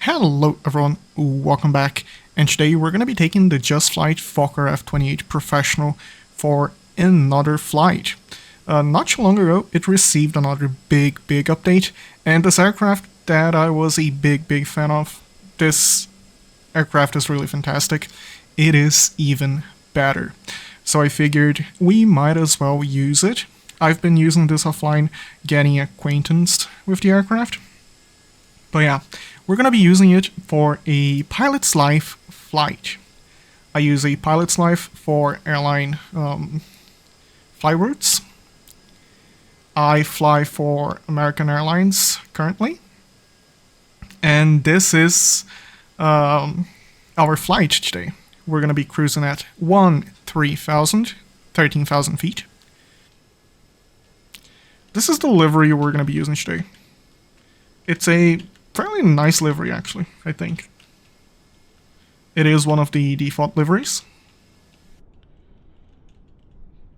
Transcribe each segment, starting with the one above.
Hello everyone, welcome back, and today we're going to be taking the Just Flight Fokker F28 Professional for another flight. Not too long ago, it received another big update, and this aircraft that I was a big fan of, this aircraft is really fantastic. It is even better. So I figured we might as well use it. I've been using this offline, getting acquainted with the aircraft. But yeah, we're going to be using it for a pilot's life flight. I use a pilot's life for airline fly routes. I fly for American Airlines currently. And this is our flight today. We're going to be cruising at 13,000 feet. This is the livery we're going to be using today. It's a fairly nice livery, actually, I think. It is one of the default liveries.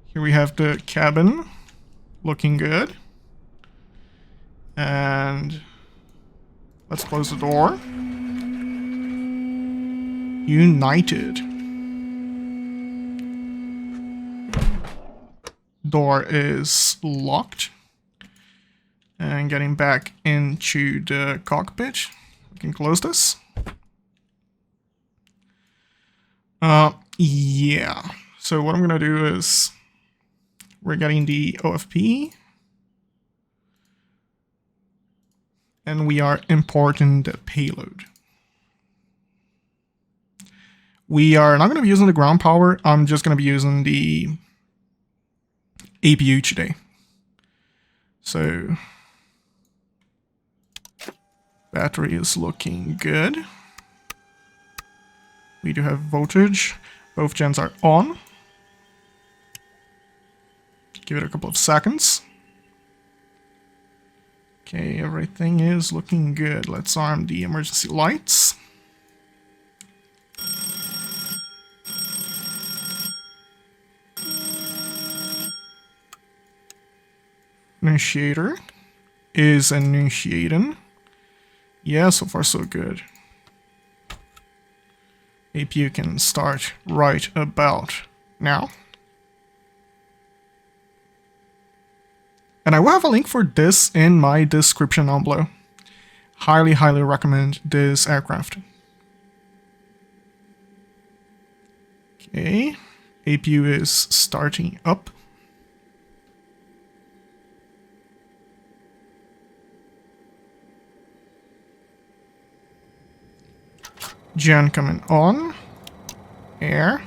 Here we have the cabin, looking good. And let's close the door. United. Door is locked. And getting back into the cockpit, we can close this. Yeah. So what I'm gonna do is we're getting the OFP, and we are importing the payload. We are not gonna be using the ground power. I'm just gonna be using the APU today. So battery is looking good. We do have voltage. Both gens are on. Give it a couple of seconds. Okay, everything is looking good. Let's arm the emergency lights. Initiator is initiating. Yeah, so far so good. APU can start right about now. And I will have a link for this in my description down below. Highly recommend this aircraft. Okay, APU is starting up. Gen coming on. Air.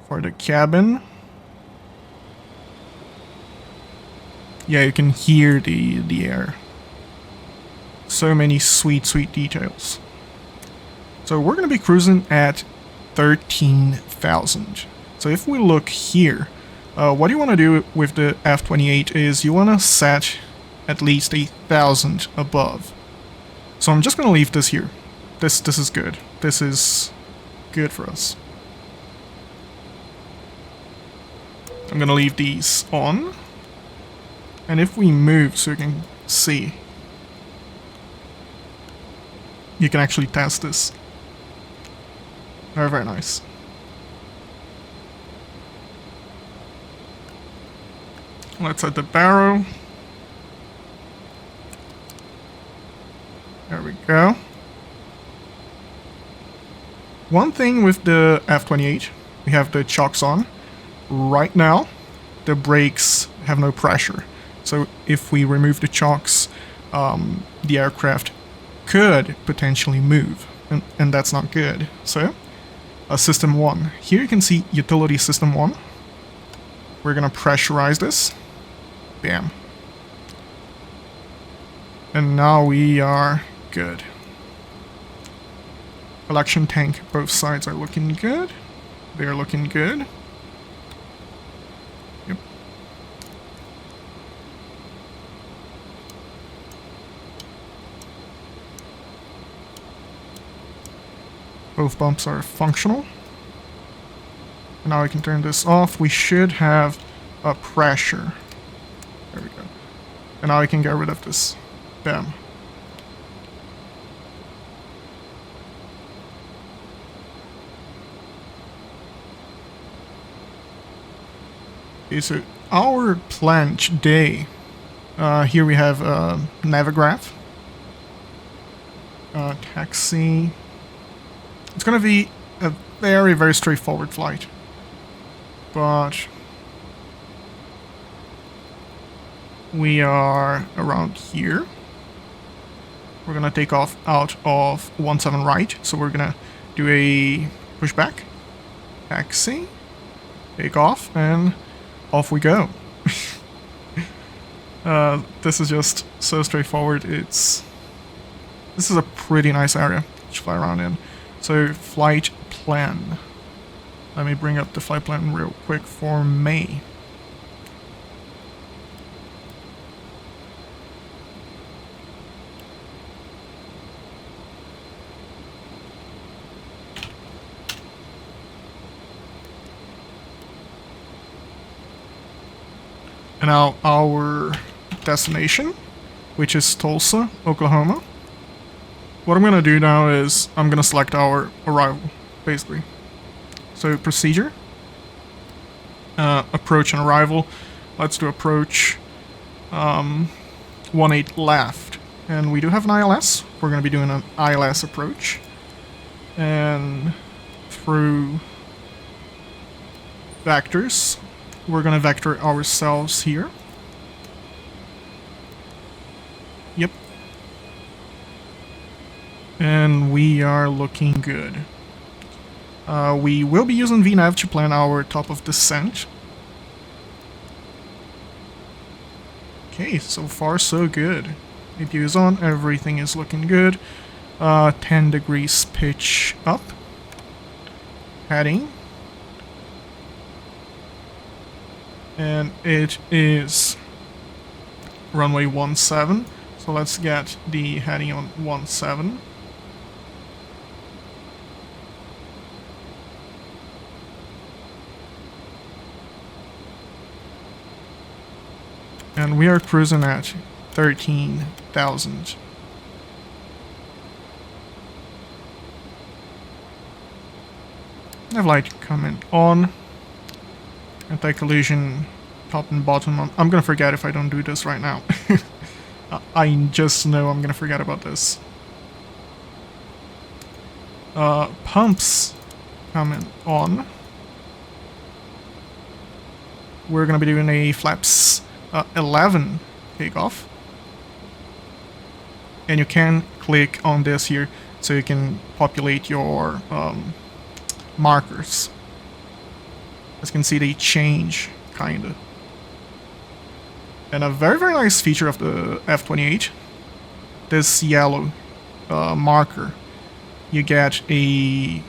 For the cabin. Yeah, you can hear the air. So many sweet details. So we're going to be cruising at 13,000. So if we look here, what you want to do with the F28 is you want to set at least 1,000 above. So I'm just going to leave this here. This is good. This is good for us. I'm gonna leave these on. And if we move so you can see, you can actually test this. Very nice. Let's set the barrel. There we go. One thing with the F28, we have the chocks on. Right now, the brakes have no pressure. So if we remove the chocks, the aircraft could potentially move, and that's not good. So, System 1. Here you can see Utility System 1. We're gonna pressurize this. Bam. And now we are good. Collection tank, both sides are looking good. They're looking good. Yep. Both bumps are functional. And now I can turn this off. We should have a pressure. There we go. And now I can get rid of this. Bam. Okay, so our plan today, here we have Navigraph, taxi. It's gonna be a very, very straightforward flight, but we are around here. We're gonna take off out of 17 right, so we're gonna do a pushback, taxi, take off, and off we go. This is just so straightforward. This is a pretty nice area to fly around in. So flight plan. Let me bring up the flight plan real quick for May. And now our destination, which is Tulsa, Oklahoma. What I'm going to do now is I'm going to select our arrival, basically. So procedure, approach and arrival. Let's do approach 18 left. And we do have an ILS. We're going to be doing an ILS approach. And through vectors, we're going to vector ourselves here. Yep. And we are looking good. We will be using VNav to plan our top of descent. Okay, so far so good. APU is on, everything is looking good. 10 degrees pitch up. Heading. And it is runway 17. So let's get the heading on 17. And we are cruising at 13,000. Nav light coming on. Anti-collision top and bottom. I'm gonna forget if I don't do this right now. I just know I'm gonna forget about this. Pumps coming on. We're gonna be doing a flaps 11 takeoff. And you can click on this here so you can populate your markers. As you can see, they change, kinda. And a very, very nice feature of the F28, this yellow marker. You get a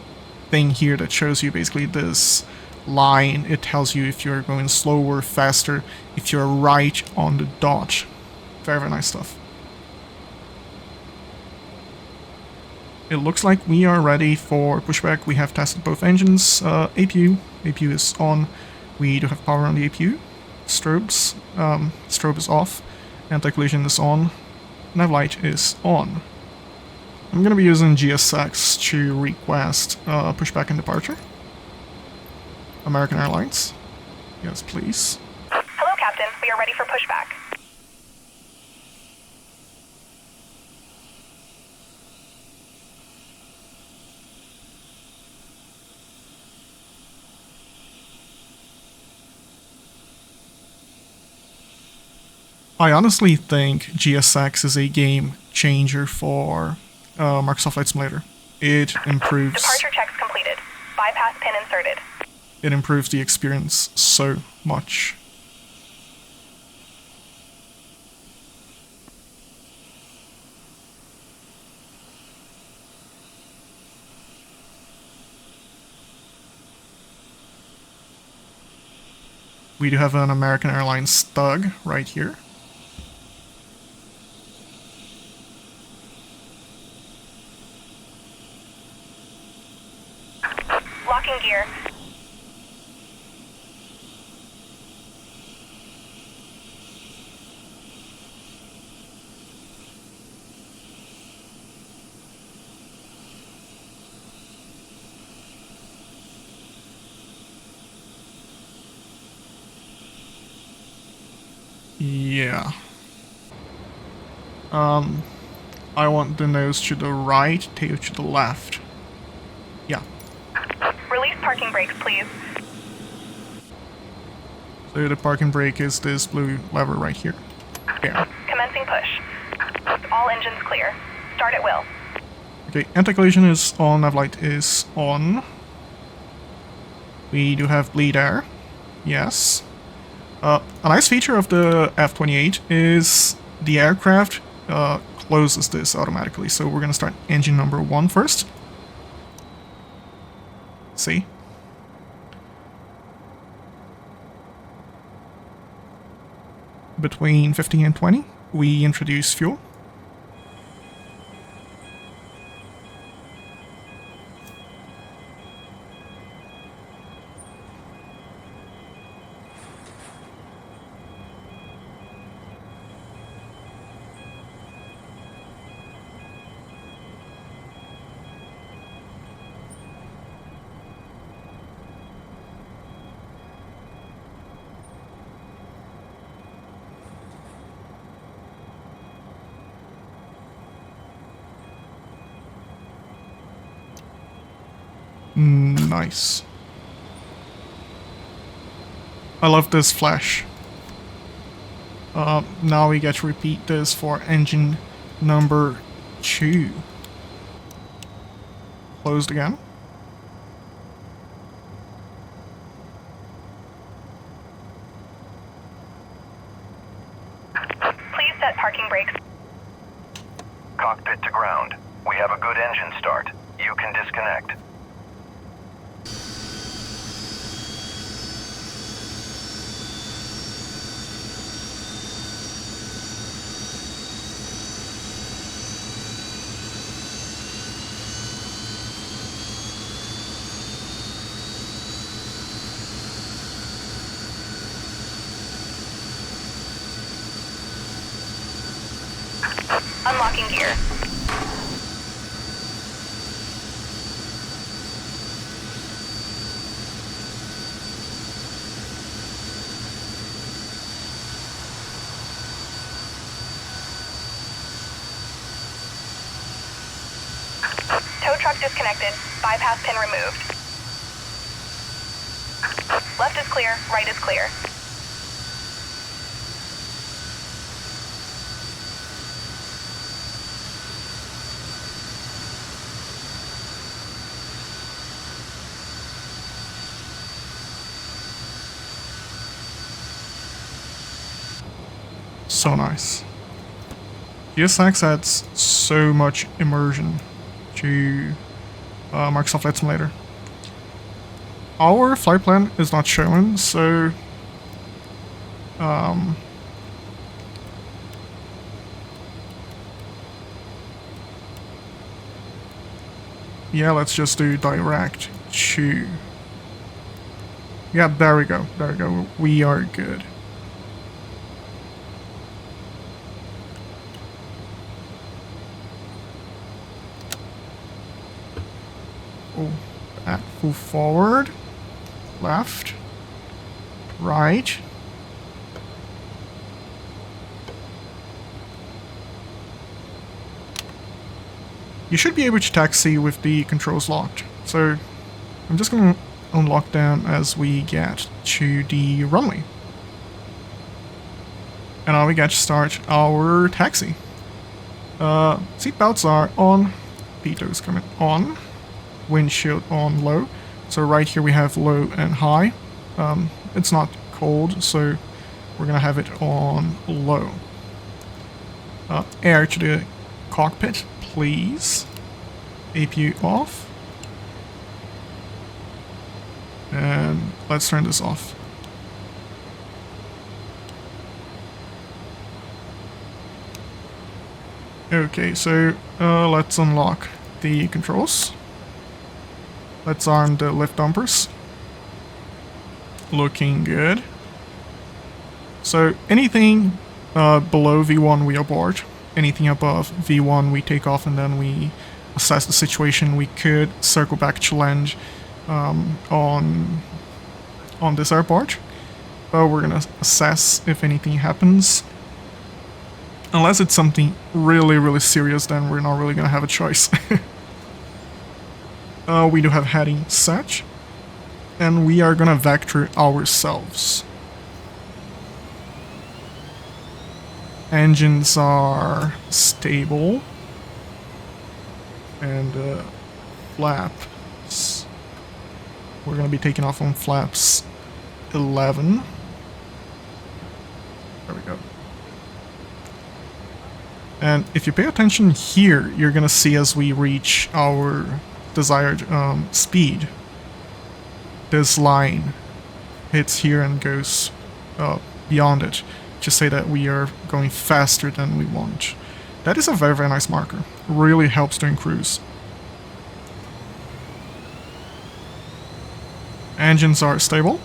thing here that shows you basically this line. It tells you if you're going slower, faster, if you're right on the dot. Very, very nice stuff. It looks like we are ready for pushback. We have tested both engines. APU is on. We do have power on the APU. Strobes, strobe is off. Anti-collision is on. Nav light is on. I'm going to be using GSX to request pushback and departure. American Airlines. Yes, please. Hello, Captain. We are ready for pushback. I honestly think GSX is a game changer for Microsoft Flight Simulator. It improves... Departure checks completed. Bypass pin inserted. It improves the experience so much. We do have an American Airlines thug right here. Locking gear. Yeah. I want the nose to the right, tail to the left. Yeah. Release parking brakes, please. So the parking brake is this blue lever right here. There. Commencing push. All engines clear. Start at will. Okay, anti-collision is on, nav light is on. We do have bleed air. Yes. A nice feature of the F28 is the aircraft closes this automatically. So we're gonna start engine number 1 first. See? Between 15 and 20, we introduce fuel. Nice. I love this flash. Now we get to repeat this for engine number 2. Closed again. Please set parking brakes. Cockpit to ground. We have a good engine start. You can disconnect. Unlocking gear. Tow truck disconnected. Bypass pin removed. Left is clear, right is clear. So nice. GSX adds so much immersion to Microsoft Flight Simulator. Our flight plan is not shown, so yeah, let's just do direct to. Yeah, there we go. There we go. We are good. Oh, back, move forward, left, right. You should be able to taxi with the controls locked. So I'm just going to unlock them as we get to the runway. And now we get to start our taxi. Seatbelts are on, Pito's coming on, windshield on low. So right here we have low and high. It's not cold, so we're gonna have it on low. Air to the cockpit, please. APU off. And let's turn this off. Okay, so let's unlock the controls. Let's arm the lift dumpers. Looking good. So anything below V1 we abort. Anything above V1 we take off, and then we assess the situation. We could circle back to land on this airport, but we're gonna assess if anything happens. Unless it's something really, really serious, then we're not really gonna have a choice. We do have heading set, and we are gonna vector ourselves. Engines are stable, and flaps. We're gonna be taking off on flaps 11. There we go. And if you pay attention here, you're gonna see as we reach our desired speed, this line hits here and goes beyond it to say that we are going faster than we want. That is a very, very nice marker. Really helps during cruise. Engines are stable.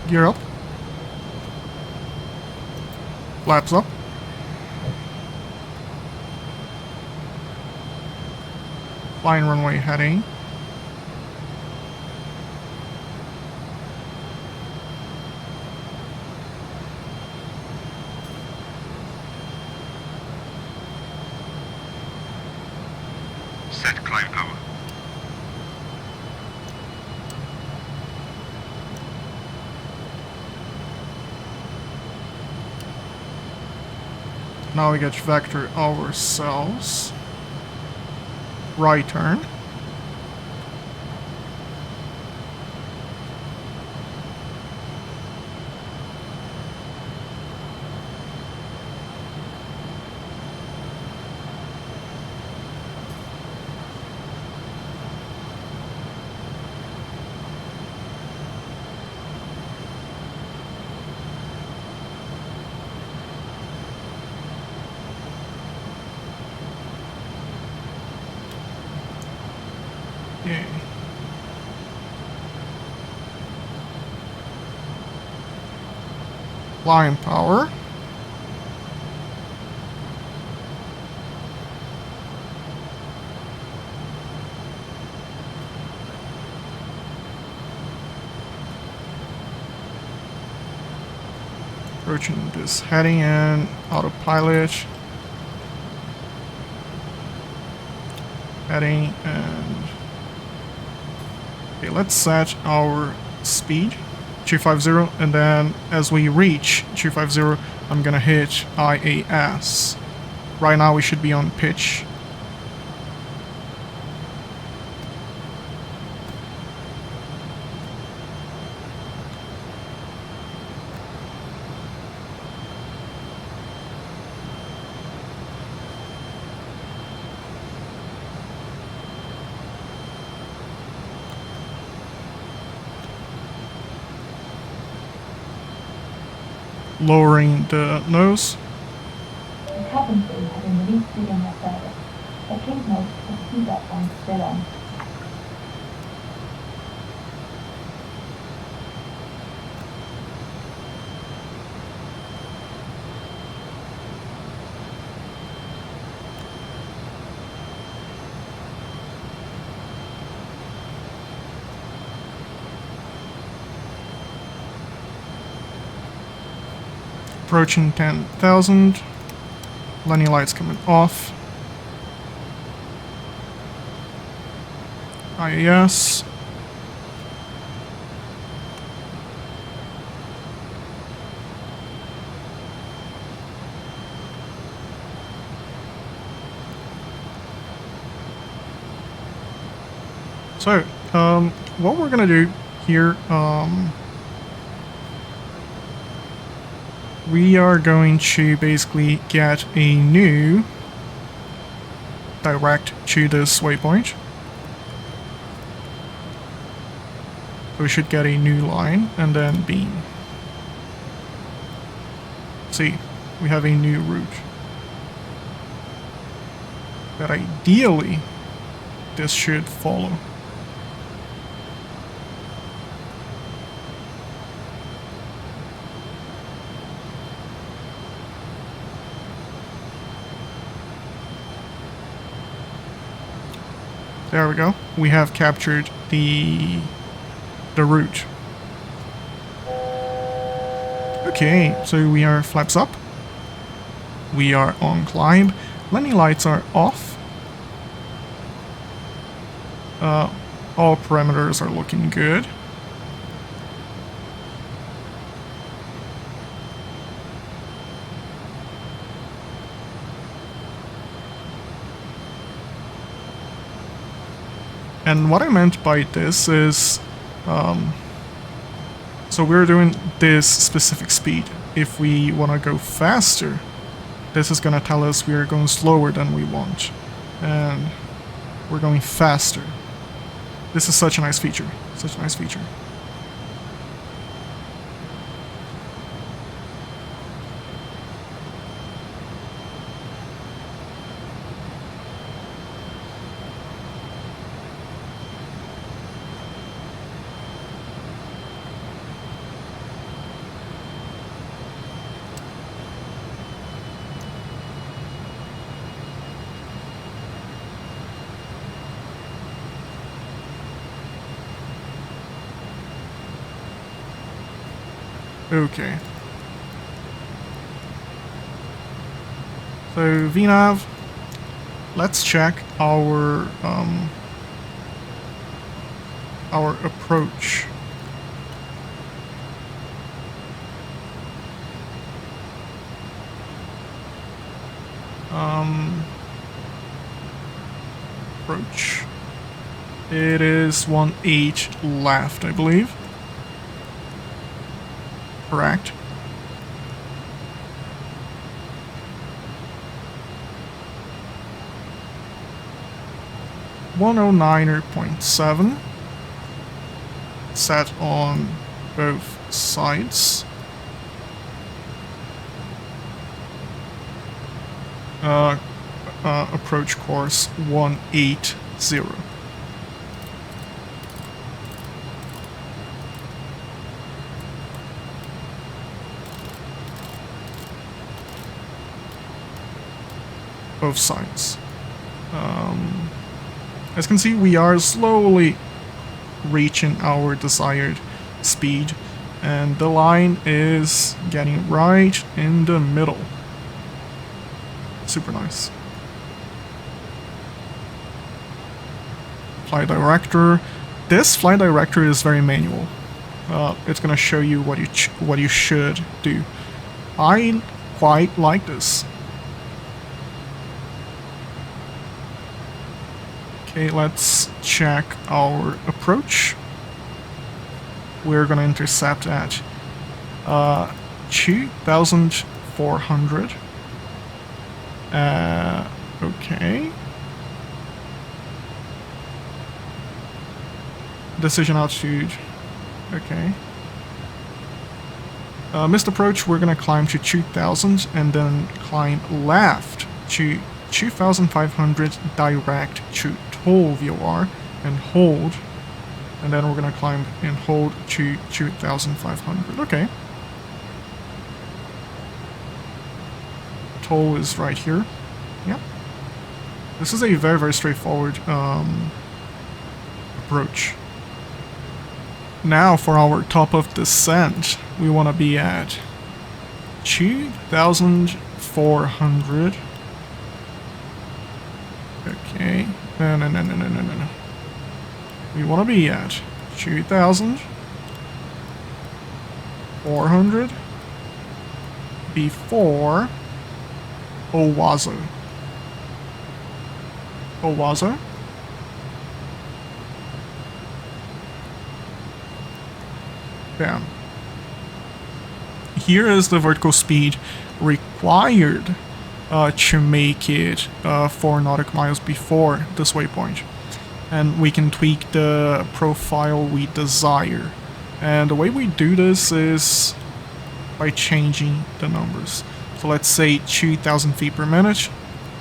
Gear up. Flaps up. Flying runway heading. Set climb power. Now we get to vector ourselves. Right turn. Okay. Flying power. Approaching this heading and autopilot. Heading and okay, let's set our speed 250, and then as we reach 250, I'm gonna hit IAS. Right now we should be on pitch. Lowering the nose. The cabin crew have been released to begin their service, but please note the seatbelt sign is still on. Approaching 10,000. Landing lights coming off. IAS. So, what we're gonna do here, we are going to basically get a new direct to this waypoint. we should get a new line and then beam. See, we have a new route. That ideally, this should follow. There we go. We have captured the route. Okay, so we are flaps up. We are on climb. Landing lights are off. All parameters are looking good. And what I meant by this is, so we're doing this specific speed. If we want to go faster, this is going to tell us we are going slower than we want. And we're going faster. This is such a nice feature. Such a nice feature. Okay. So VNav, let's check our approach. Approach. It is 1-8 left, I believe. Correct. .7 set on both sides. Approach course 180. Both sides. As you can see, we are slowly reaching our desired speed, and the line is getting right in the middle. Super nice. Flight director. This flight director is very manual. It's gonna show you what you should do. I quite like this. Okay, let's check our approach. We're gonna intercept at 2,400. Okay. Decision altitude. Okay. Missed approach, we're gonna climb to 2,000 and then climb left to 2,500 direct to toll VOR and hold, and then we're gonna climb and hold to 2,500. Okay. Toll is right here. Yep. This is a very, very straightforward approach. Now for our top of descent, we want to be at 2,400. Okay. No. We want to be at 2,400 before Owazo. Bam. Here is the vertical speed required to make it 4 nautical miles before this waypoint. and we can tweak the profile we desire. And the way we do this is by changing the numbers. So let's say 2000 feet per minute,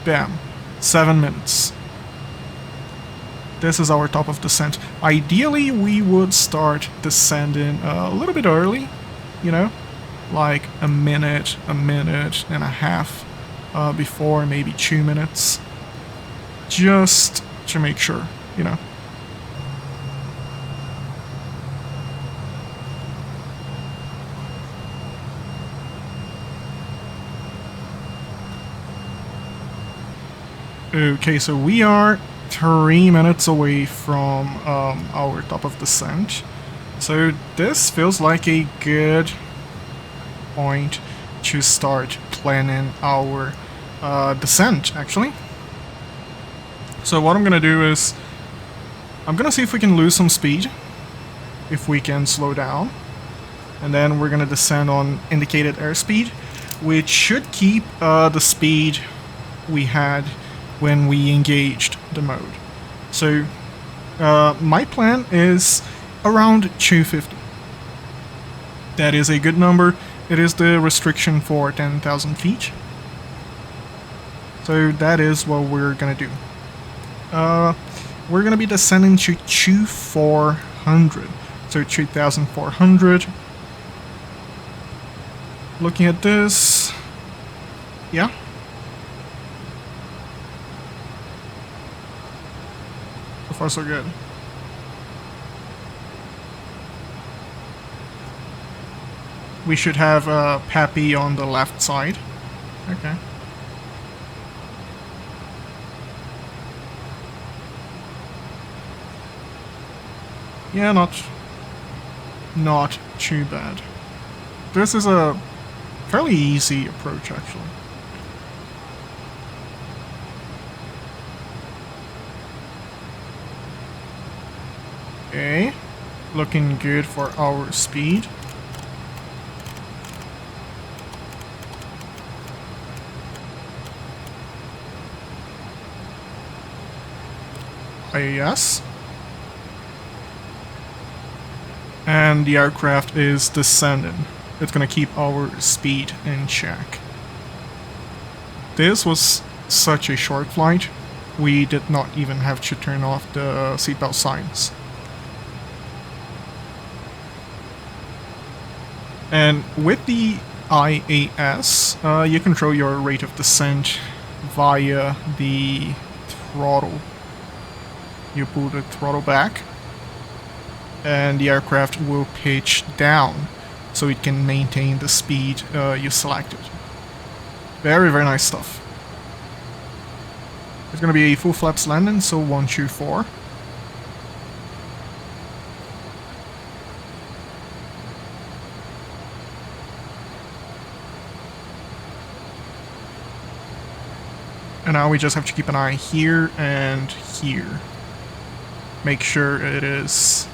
bam, 7 minutes. This is our top of descent. Ideally, we would start descending a little bit early, you know, like a minute and a half before, maybe 2 minutes, just to make sure, you know. Okay, so we are 3 minutes away from our top of descent. So this feels like a good point to start planning our descent, actually. So what I'm gonna do is I'm gonna see if we can lose some speed, if we can slow down, and then we're gonna descend on indicated airspeed, which should keep the speed we had when we engaged the mode. So my plan is around 250. That is a good number. It is the restriction for 10,000 feet. So that is what we're gonna do. We're gonna be descending to 2400. So 2400. Looking at this, yeah. So far so good. We should have Pappy on the left side. Okay. Yeah, not too bad. This is a fairly easy approach, actually. Okay, looking good for our speed. Yes. And the aircraft is descending. It's gonna keep our speed in check. This was such a short flight, we did not even have to turn off the seatbelt signs. And with the IAS, you control your rate of descent via the throttle. You pull the throttle back, and the aircraft will pitch down so it can maintain the speed you selected. Very, very nice stuff. It's gonna be a full flaps landing, so 124. And now we just have to keep an eye here and here. Make sure it is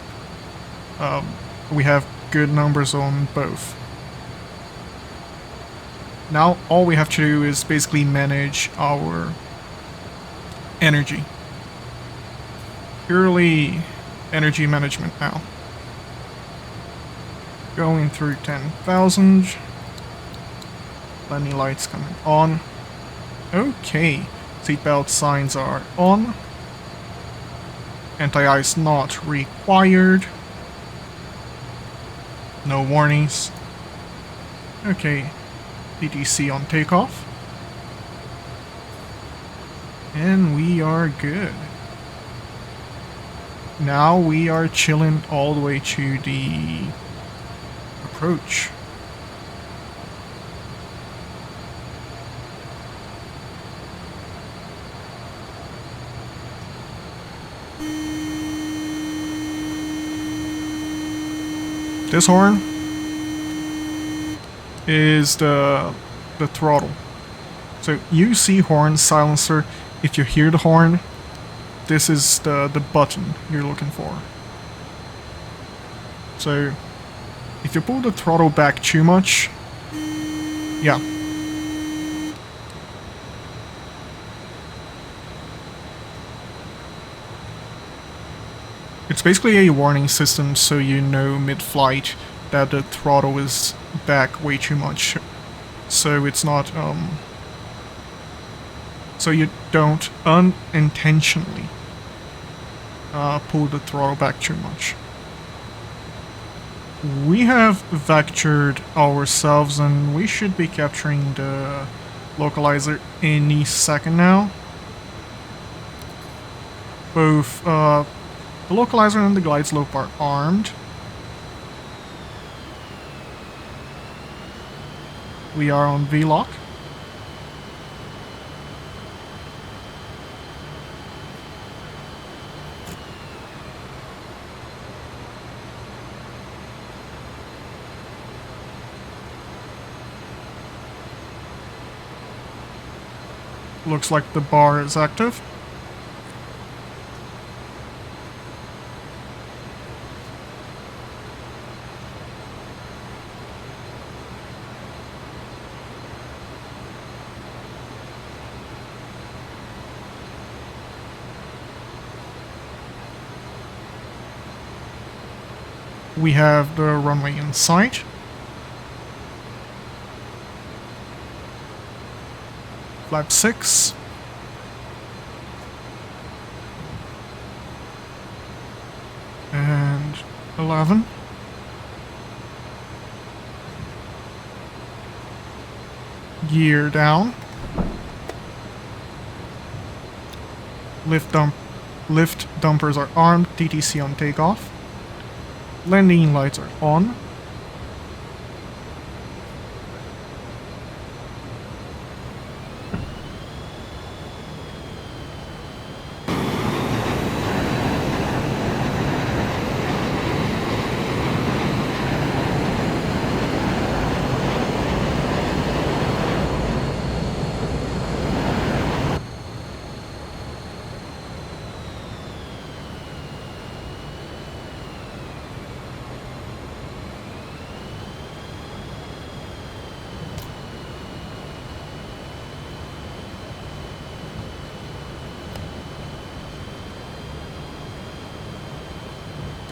we have good numbers on both. Now all we have to do is basically manage our energy. Purely energy management now. Going through 10,000. Landing lights coming on. Okay, seatbelt signs are on. Anti-ice not required. No warnings. Okay, PTC on takeoff. And we are good. Now we are chilling all the way to the approach. This horn is the throttle. So you see horn silencer. If you hear the horn, this is the button you're looking for. So if you pull the throttle back too much, yeah. It's basically a warning system so you know mid-flight that the throttle is back way too much. So it's not, so you don't unintentionally pull the throttle back too much. We have vectored ourselves and we should be capturing the localizer any second now. Both the localizer and the glide slope are armed. We are on V-lock. Looks like the bar is active. We have the runway in sight. Flap 6. And 11. Gear down. Lift dumpers are armed, TTC on takeoff. Landing lights are on.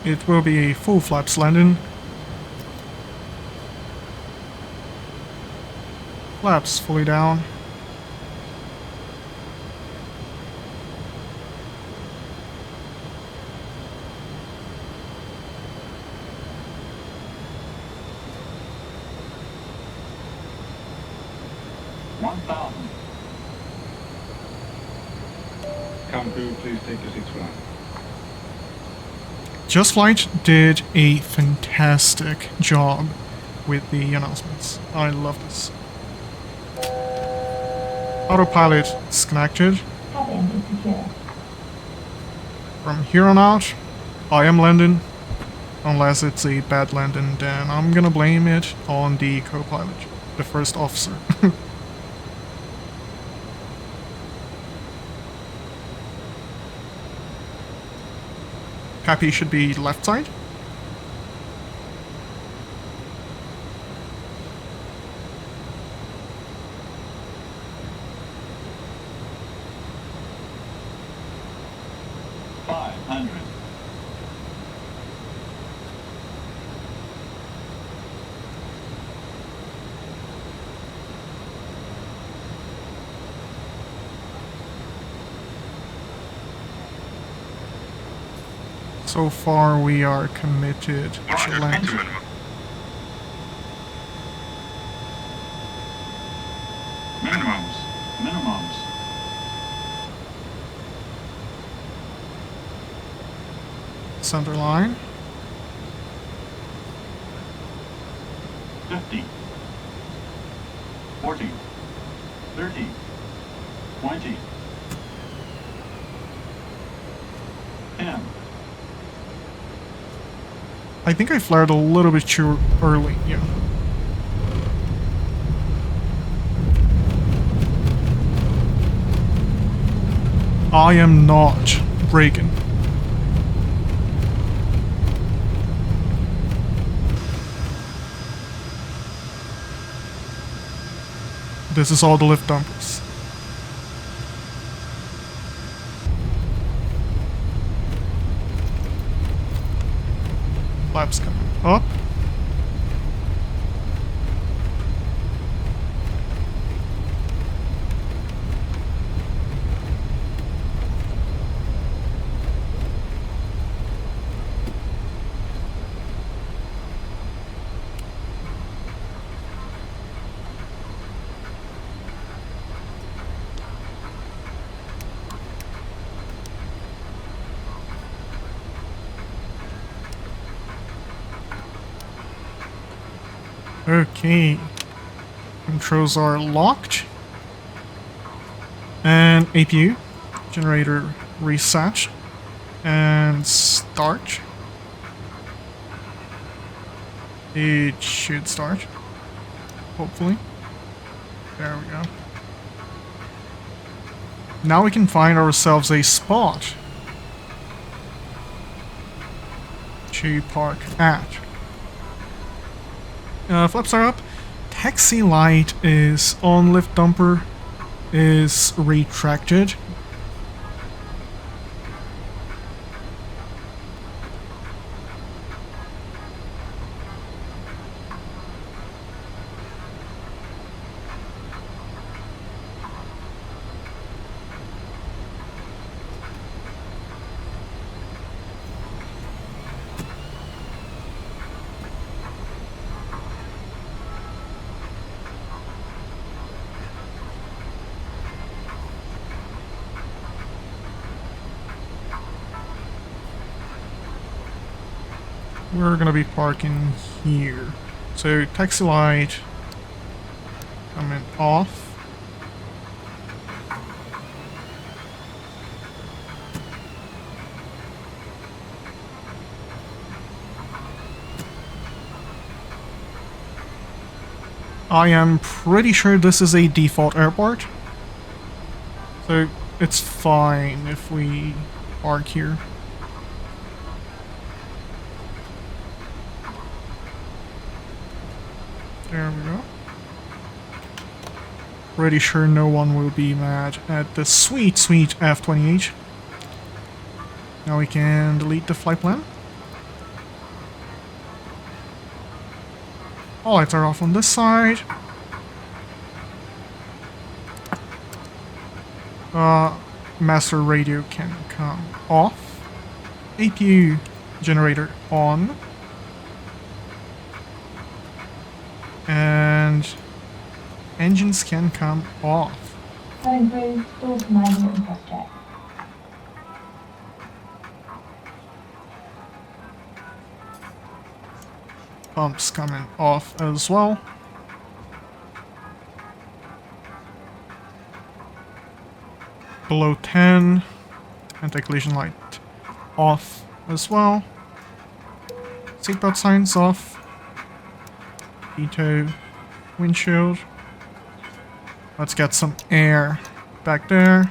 It will be a full flaps landing. Flaps fully down. Cabin crew, please take your seats for land. Just Flight did a fantastic job with the announcements. I love this. Autopilot disconnected. Cabin is secure. From here on out, I am landing. Unless it's a bad landing, then I'm gonna blame it on the co-pilot, the first officer. Happy should be left side. So far, we are committed to land. Minimums. Center line. 50. 40. 30. 20. 10. I think I flared a little bit too early, yeah. I am not braking. This is all the lift dumpers. Up. Okay, controls are locked, and APU generator reset and start. It should start, hopefully. There we go. Now we can find ourselves a spot to park at. Flaps are up. Taxi light is on. Lift dumper is retracted. We're gonna be parking here. So taxi light coming off. I am pretty sure this is a default airport, so it's fine if we park here. There we go. Pretty sure no one will be mad at the sweet, sweet F28. Now we can delete the flight plan. All lights are off on this side. Master radio can come off. APU generator on. And engines can come off. Having crew, stall commanding and cross check. Pumps coming off as well. Below 10. Anti-collision light off as well. Seatbelt signs off. Veto windshield. Let's get some air back there.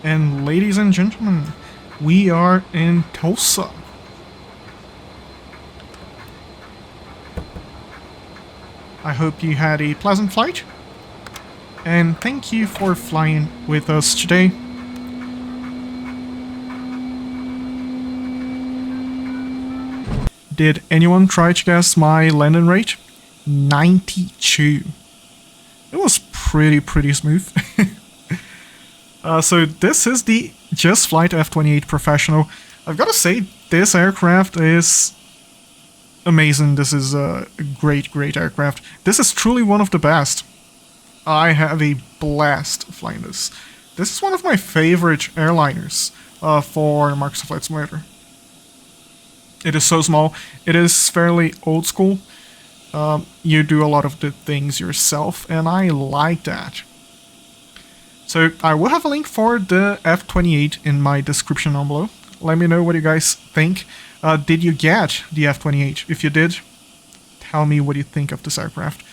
And ladies and gentlemen, we are in Tulsa. I hope you had a pleasant flight, and thank you for flying with us today. Did anyone try to guess my landing rate? 92. It was pretty smooth. So this is the Just Flight F28 Professional. I've got to say, this aircraft is amazing. This is a great aircraft. This is truly one of the best. I have a blast flying this. This is one of my favorite airliners for Microsoft Flight Simulator. It is so small. It is fairly old school. You do a lot of the things yourself, and I like that. So I will have a link for the F28 in my description down below. Let me know what you guys think. Did you get the F28? If you did, tell me what you think of this aircraft.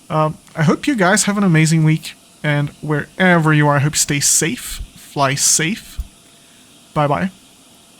I hope you guys have an amazing week, and wherever you are, I hope you stay safe, fly safe. Bye bye.